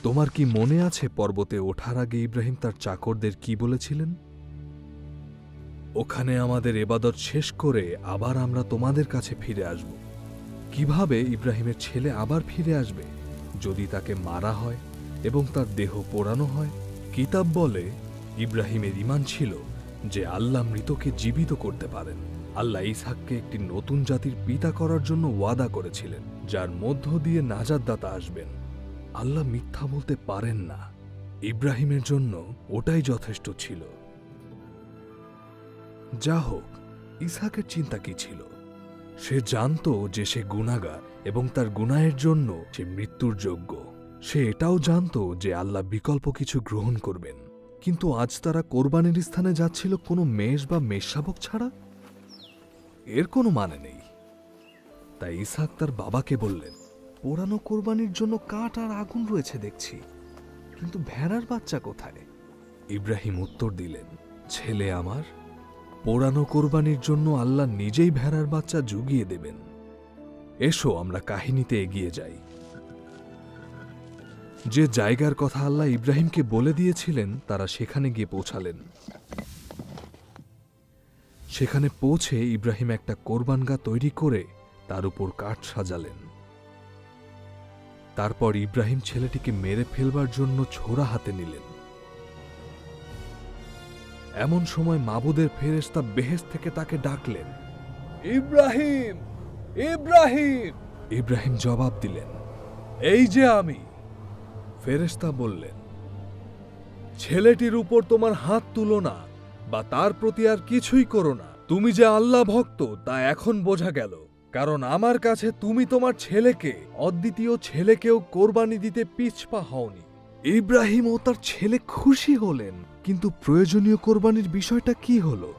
তোমার কি মনে আছে পর্বতে ওঠার আগে ইব্রাহিম তার চাকরদের কি বলেছিলেন? ওখানে আমাদের ইবাদত শেষ করে আবার আমরা তোমাদের কাছে ফিরে আসব। কিভাবে ইব্রাহিমের ছেলে আবার ফিরে আসবে? যদি তাকে মারা হয় এবং তার দেহ পোড়ানো হয়। কিতাব বলে ইব্রাহিমের ঈমান ছিল যে আল্লাহ মৃতকে জীবিত করতে পারেন। আল্লাহ ইসহাককে একটি নতুন জাতির পিতা করার জন্য ওয়াদা করেছিলেন, যার মধ্য দিয়ে নাজাতদাতা আসবেন। আল্লাহ মিথ্যা বলতে পারেন না। ইব্রাহিমের জন্য ওটাই যথেষ্ট ছিল। যা হোক, ইসহাকের চিন্তা কি ছিল? সে জানত যে সে গুনাহগার এবং তার গুনাহের জন্য সে মৃত্যুর যোগ্য। সে এটাও জানত যে আল্লাহ বিকল্প কিছু গ্রহণ করবেন। কিন্তু আজ তারা কোরবানির স্থানে যাচ্ছিল কোনো মেষ বা মেষশাবক ছাড়া। এর কোনো মানে নেই। তাই ইসহাক তার বাবাকে বললেন, পোড়ানো কোরবানির জন্য কাঠ আর আগুন রয়েছে দেখছি, কিন্তু ভেড়ার বাচ্চা কোথায়? ইব্রাহিম উত্তর দিলেন, ছেলে আমার, পোড়ানো কোরবানির জন্য আল্লাহ নিজেই ভেড়ার বাচ্চা জুগিয়ে দেবেন। এসো আমরা কাহিনীতে এগিয়ে যাই। যে জায়গার কথা আল্লাহ ইব্রাহিমকে বলে দিয়েছিলেন তারা সেখানে গিয়ে পৌঁছালেন। সেখানে পৌঁছে ইব্রাহিম একটা কোরবানগাহ তৈরি করে তার উপর কাঠ সাজালেন। তারপর ইব্রাহিম ছেলেটিকে মেরে ফেলবার জন্য ছোরা হাতে নিলেন। এমন সময় মাবুদের ফেরেশতা বেহেশত থেকে তাকে ডাকলেন, ইব্রাহিম, ইব্রাহিম! ইব্রাহিম জবাব দিলেন, এই যে আমি। ফেরেশতা বললেন, ছেলেটির উপর তোমার হাত তুলো না বা তার প্রতি আর কিছুই করো না। তুমি যে আল্লাহ ভক্ত তা এখন বোঝা গেল, কারণ আমার কাছে তুমি তোমার ছেলেকে, অদ্বিতীয় ছেলেকেও কোরবানি দিতে পিছপা হওনি। ইব্রাহিম ও তার ছেলে খুশি হলেন, কিন্তু প্রয়োজনীয় কোরবানির বিষয়টা কি হলো?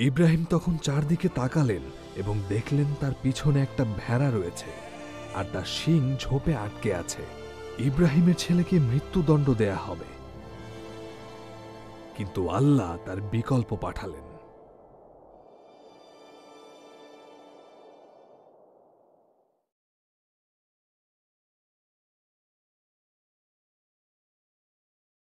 ইব্রাহিম তখন চারদিকে তাকালেন এবং দেখলেন তার পিছনে একটা ভেড়া রয়েছে আর তার শিং ঝোপে আটকে আছে। ইব্রাহিমের ছেলেকে মৃত্যুদণ্ড দেয়া হবে, কিন্তু আল্লাহ তার বিকল্প পাঠালেন।